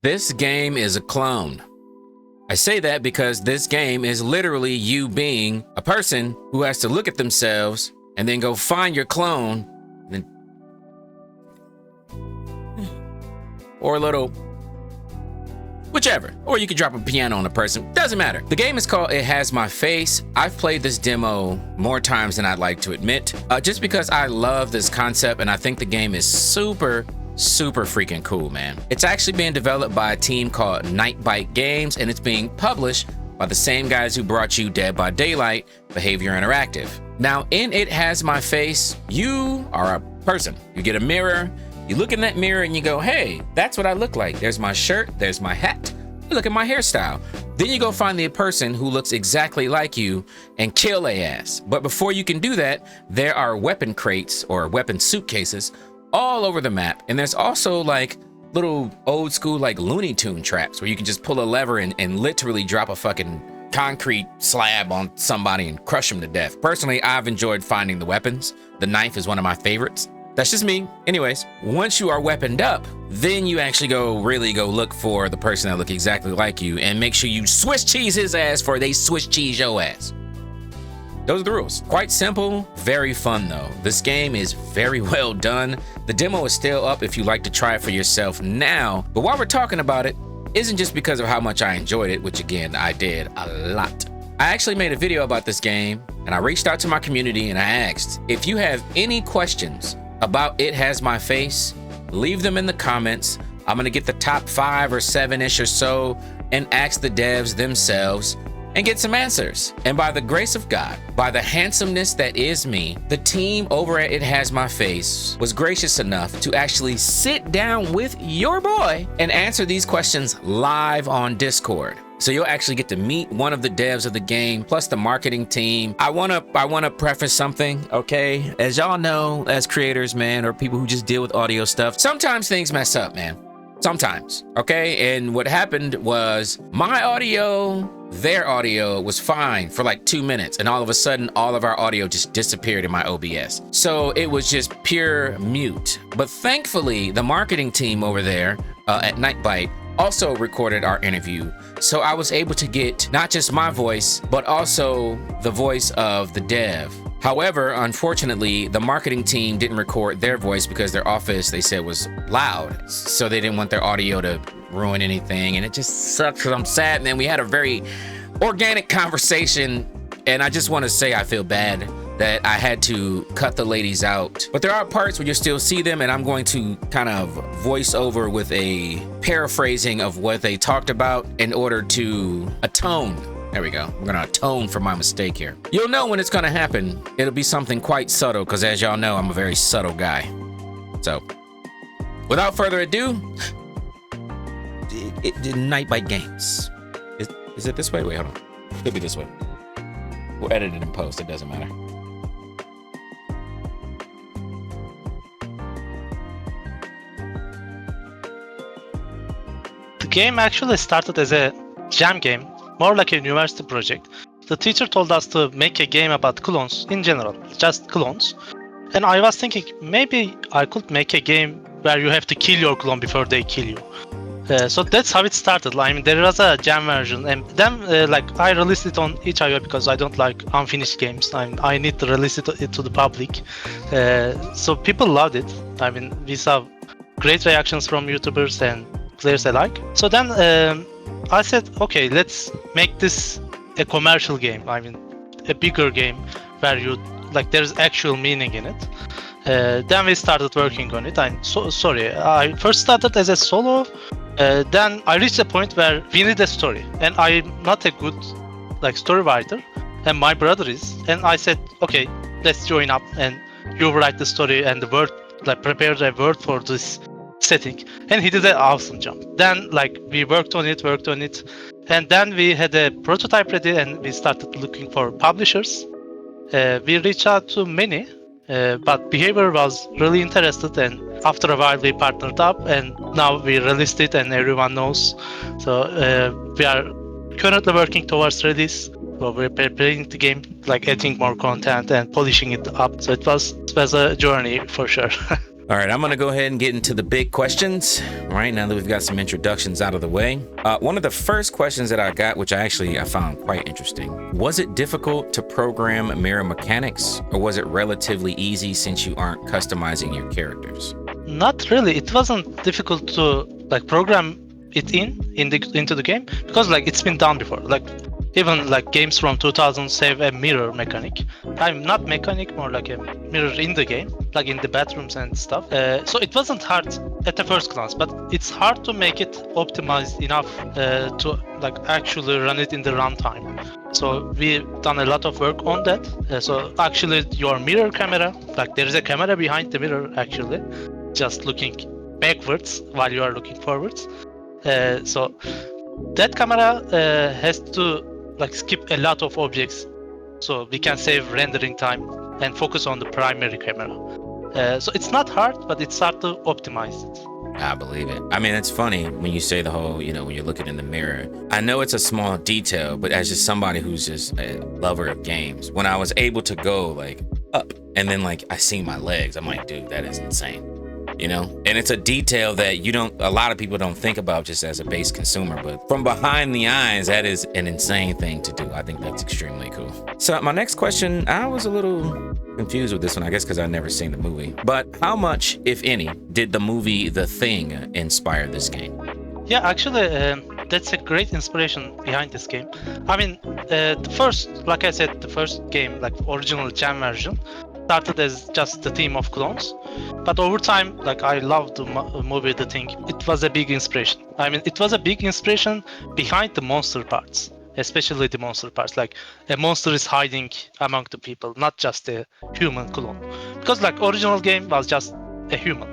This game is a clone. I say that because this game is literally you being a person who has to look at themselves and then go find your clone, and or a little, whichever. Or you could drop a piano on a person, doesn't matter. The game is called It Has My Face. I've played this demo more times than I'd like to admit, just because I love this concept and I think the game is super freaking cool, man. It's actually being developed by a team called Nightbyte Games, and it's being published by the same guys who brought you Dead by Daylight, Behaviour Interactive. Now, in It Has My Face, you are a person. You get a mirror, you look in that mirror and you go, hey, that's what I look like. There's my shirt, there's my hat. Look at my hairstyle. Then you go find the person who looks exactly like you and kill their ass. But before you can do that, there are weapon crates or weapon suitcases all over the map, and there's also like little old school like Looney Tune traps where you can just pull a lever and literally drop a fucking concrete slab on somebody and crush them to death. Personally, I've enjoyed finding the weapons. The knife is one of my favorites. That's just me. Anyways, once you are weaponed up, then you actually really go look for the person that look exactly like you and make sure you Swiss cheese his ass for they Swiss cheese your ass. Those are the rules. Quite simple, very fun though. This game is very well done. The demo is still up if you'd like to try it for yourself now. But while we're talking about it, isn't just because of how much I enjoyed it, which again, I did a lot. I actually made a video about this game and I reached out to my community and I asked, if you have any questions about It Has My Face, leave them in the comments. I'm gonna get the top 5 or 7-ish or so and ask the devs themselves and get some answers. And by the grace of God, by the handsomeness that is me, the team over at It Has My Face was gracious enough to actually sit down with your boy and answer these questions live on Discord. So you'll actually get to meet one of the devs of the game, plus the marketing team. I wanna preface something, okay? As y'all know, as creators, man, or people who just deal with audio stuff, sometimes things mess up, man. Sometimes, okay? And what happened was my audio, their audio was fine for like 2 minutes, and all of a sudden, all of our audio just disappeared in my OBS. So it was just pure mute. But thankfully, the marketing team over there at Nightbyte also recorded our interview. So I was able to get not just my voice, but also the voice of the dev. However, unfortunately, the marketing team didn't record their voice because their office, they said, was loud. So they didn't want their audio to ruin anything. And it just sucks because I'm sad. And then we had a very organic conversation. And I just want to say I feel bad that I had to cut the ladies out. But there are parts where you still see them, and I'm going to kind of voice over with a paraphrasing of what they talked about in order to atone. There we go. I'm gonna atone for my mistake here. You'll know when it's gonna happen. It'll be something quite subtle, because as y'all know, I'm a very subtle guy. So, without further ado, Nightbyte Games. Is it this way? Wait, hold on. It could be this way. We'll edit it in post, it doesn't matter. The game actually started as a jam game, more like a university project. The teacher told us to make a game about clones in general, just clones. And I was thinking maybe I could make a game where you have to kill your clone before they kill you. So that's how it started. I mean, there was a jam version, and then I released it on itch.io because I don't like unfinished games. I need to release it to the public. So people loved it. I mean, we saw great reactions from YouTubers and players alike. So then I said, okay, let's make this a commercial game. I mean, a bigger game where there's actual meaning in it. Then we started working on it. I first started as a solo. Then I reached a point where we need a story, and I'm not a good story writer, and my brother is. And I said, okay, let's join up, and you write the story and the word, prepare the word for this setting. And he did an awesome job. Then we worked on it, and then we had a prototype ready, and we started looking for publishers. We reached out to many, but Behaviour was really interested, and after a while we partnered up, and now we released it and everyone knows. So we are currently working towards release. So we're preparing the game, adding more content and polishing it up. So it was a journey for sure. All right, I'm gonna go ahead and get into the big questions. Right now that we've got some introductions out of the way. One of the first questions that I got, which I found quite interesting. Was it difficult to program mirror mechanics, or was it relatively easy since you aren't customizing your characters? Not really. It wasn't difficult to like program it into the game because like it's been done before. Like even like games from 2000 have a mirror mechanic. I'm not mechanic, more like a mirror in the game, like in the bathrooms and stuff. So it wasn't hard at the first glance, but it's hard to make it optimized enough to like actually run it in the runtime. So we've done a lot of work on that. So actually your mirror camera, like there is a camera behind the mirror actually, just looking backwards while you are looking forwards. So that camera has to like skip a lot of objects, so we can save rendering time and focus on the primary camera. So it's not hard, but it's hard to optimize it. I believe it. I mean, it's funny when you say the whole, when you're looking in the mirror. I know it's a small detail, but as just somebody who's just a lover of games, when I was able to go like up and then like I see my legs, I'm like, dude, that is insane. And it's a detail that a lot of people don't think about just as a base consumer, but from behind the eyes, that is an insane thing to do. I think that's extremely cool. So my next question, I was a little confused with this one, I guess because I've never seen the movie, but how much, if any, did the movie The Thing inspire this game? Yeah, actually, that's a great inspiration behind this game. I mean, like I said, the first game, like original Jam version, started as just the theme of clones, but over time, like I loved the movie The Thing. It was a big inspiration. I mean, it was a big inspiration behind the monster parts, especially the monster parts. Like a monster is hiding among the people, not just a human clone. Because like original game was just a human.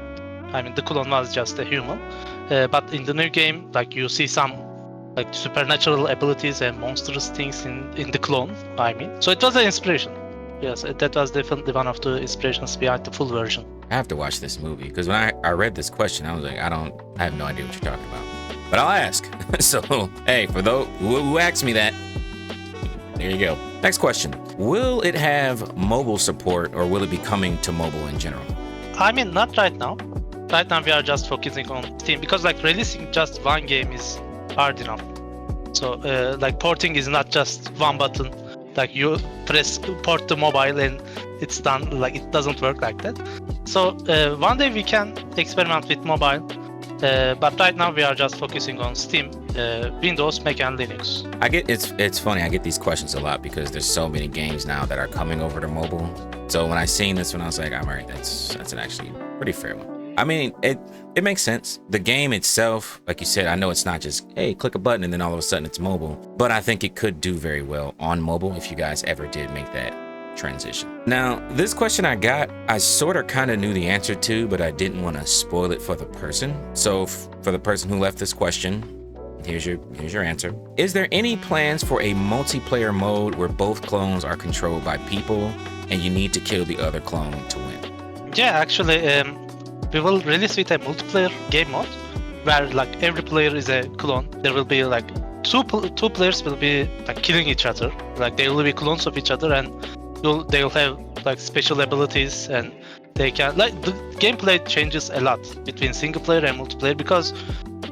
I mean, the clone was just a human. But in the new game, like you see some like supernatural abilities and monstrous things in the clone. I mean, so it was an inspiration. Yes, that was definitely one of the inspirations behind the full version. I have to watch this movie because when I read this question, I was like, I have no idea what you're talking about. But I'll ask. So, hey, for those who asked me that, there you go. Next question. Will it have mobile support or will it be coming to mobile in general? I mean, not right now. Right now we are just focusing on Steam because like releasing just one game is hard enough. So like porting is not just one button. Like you press port to mobile and it's done. Like it doesn't work like that. So one day we can experiment with mobile, but right now we are just focusing on Steam, Windows, Mac, and Linux. It's funny. I get these questions a lot because there's so many games now that are coming over to mobile. So when I seen this one, I was like, all right, that's an actually pretty fair one. I mean, it makes sense. The game itself, like you said, I know it's not just, hey, click a button and then all of a sudden it's mobile, but I think it could do very well on mobile if you guys ever did make that transition. Now, this question I got, I sort of kind of knew the answer to, but I didn't want to spoil it for the person. So for the person who left this question, here's your answer. Is there any plans for a multiplayer mode where both clones are controlled by people and you need to kill the other clone to win? Yeah, actually, we will release with a multiplayer game mode where like every player is a clone. There will be like two players will be like killing each other. Like they will be clones of each other and they'll have like special abilities and they can like the gameplay changes a lot between single player and multiplayer because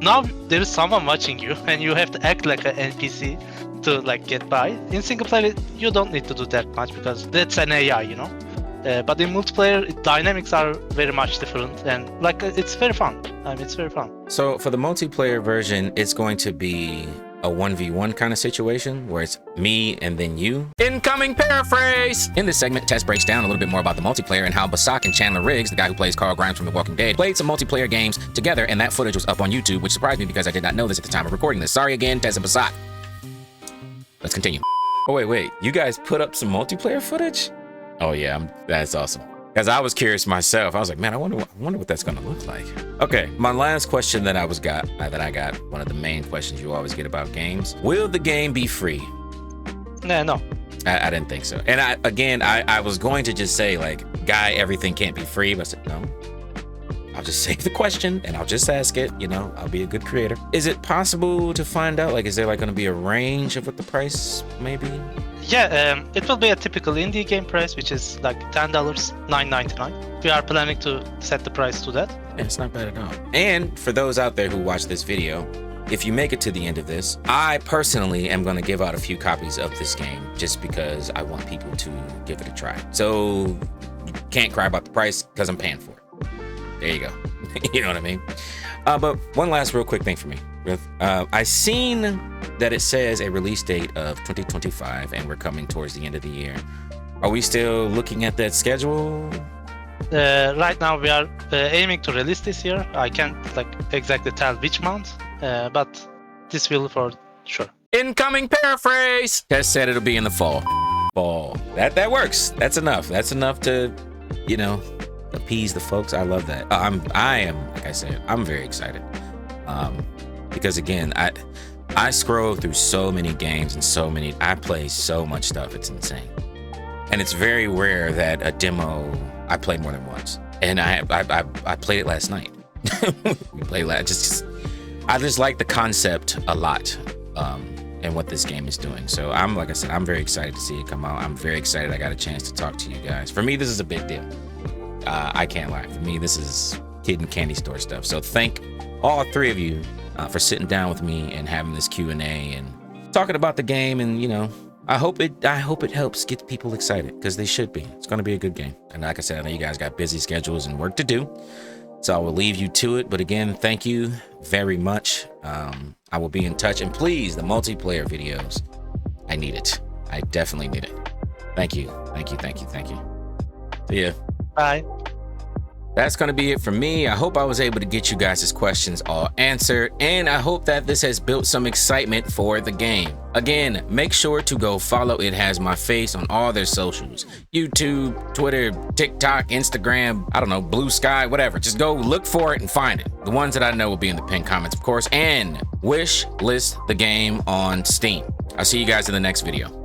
now there is someone watching you and you have to act like an NPC to like get by. In single player you don't need to do that much because that's an AI, but in multiplayer dynamics are very much different and like it's very fun. I mean, it's very fun. So for the multiplayer version, it's going to be a 1v1 kind of situation where it's me and then you. Incoming paraphrase! In this segment, Tess breaks down a little bit more about the multiplayer and how Basak and Chandler Riggs, the guy who plays Carl Grimes from The Walking Dead, played some multiplayer games together, and that footage was up on YouTube, which surprised me because I did not know this at the time of recording this. Sorry again, Tess and Basak. Let's continue. Oh, wait. You guys put up some multiplayer footage? Oh, yeah, that's awesome. Because I was curious myself. I was like, man, I wonder what that's going to look like. Okay, my last question that I got, one of the main questions you always get about games. Will the game be free? No. I didn't think so. And I was going to just say, like, Guy, everything can't be free. But I said, no. just save the question and I'll just ask it. You know, I'll be a good creator. Is it possible to find out, like, is there like going to be a range of what the price may be? Yeah, it will be a typical indie game price, which is like $10, $9.99. We are planning to set the price to that. Yeah, it's not bad at all. And for those out there who watch this video, if you make it to the end of this, I personally am going to give out a few copies of this game just because I want people to give it a try. So you can't cry about the price because I'm paying for it. There you go. You know what I mean? But one last real quick thing for me. I seen that it says a release date of 2025 and we're coming towards the end of the year. Are we still looking at that schedule? Right now we are aiming to release this year. I can't like exactly tell which month, but this will for sure. Incoming paraphrase. Tess said it'll be in the fall. Fall. That works. That's enough. That's enough to, you know, appease the folks. I love that. I am, like I said, I'm very excited. Because again, I scroll through so many games and I play so much stuff. It's insane. And it's very rare that a demo I played more than once. And I played it last night. We played last. I just like the concept a lot, and what this game is doing. So like I said, I'm very excited to see it come out. I'm very excited I got a chance to talk to you guys. For me, this is a big deal. I can't lie. For me, this is kid and candy store stuff. So thank all three of you for sitting down with me and having this Q&A and talking about the game. And you know, I hope it helps get people excited, because they should be. It's going to be a good game. And like I said, I know you guys got busy schedules and work to do, so I will leave you to it. But again, thank you very much. I will be in touch, and please, the multiplayer videos, I need it. I definitely need it. Thank you. See ya. Bye. That's going to be it for me. I hope I was able to get you guys' questions all answered, and I hope that this has built some excitement for the game. Again, make sure to go follow It Has My Face on all their socials. YouTube, Twitter, TikTok, Instagram, I don't know, Blue Sky, whatever. Just go look for it and find it. The ones that I know will be in the pinned comments, of course, and wish list the game on Steam. I'll see you guys in the next video.